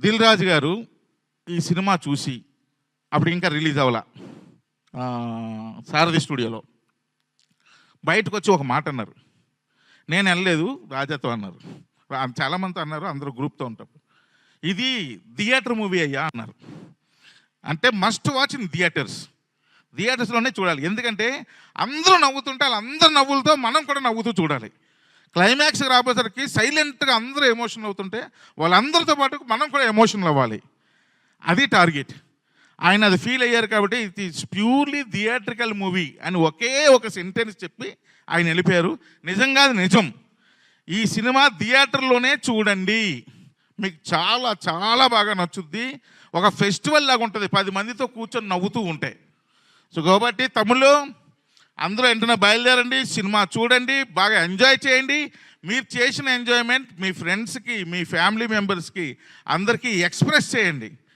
దిల్ రాజు గారు ఈ సినిమా చూసి అప్పుడు ఇంకా రిలీజ్ అవ్వాల సారథి స్టూడియోలో బయటకు వచ్చి ఒక మాట అన్నారు. నేను వెళ్ళలేదు, రాజాతో అన్నారు, చాలామంది అన్నారు, అందరూ గ్రూప్తో ఉంటారు. ఇది థియేటర్ మూవీ అయ్యా అన్నారు. అంటే మస్ట్ వాచ్ ఇన్ థియేటర్స్లోనే చూడాలి. ఎందుకంటే అందరూ నవ్వుతుంటే వాళ్ళందరూ నవ్వులతో మనం కూడా నవ్వుతూ చూడాలి. క్లైమాక్స్కి రాబోయేసరికి సైలెంట్గా అందరూ ఎమోషనల్ అవుతుంటే వాళ్ళందరితో పాటు మనం కూడా ఎమోషనల్ అవ్వాలి. అది టార్గెట్. ఆయన అది ఫీల్ అయ్యారు కాబట్టి it is purely theatrical movie అని ఒకే ఒక సెంటెన్స్ చెప్పి ఆయన వెళ్ళిపోయారు. నిజంగా అది నిజం. ఈ సినిమా థియేటర్లోనే చూడండి, మీకు చాలా చాలా బాగా నచ్చుద్ది. ఒక ఫెస్టివల్ లాగా ఉంటుంది, 10 మందితో కూర్చొని నవ్వుతూ ఉంటాయి. సో కాబట్టి తమ్ముళ్ళు అందరూ వెంటనే బయలుదేరండి, సినిమా చూడండి, బాగా ఎంజాయ్ చేయండి. మీరు చేసిన ఎంజాయ్మెంట్ మీ ఫ్రెండ్స్కి, మీ ఫ్యామిలీ మెంబర్స్కి అందరికీ ఎక్స్ప్రెస్ చేయండి.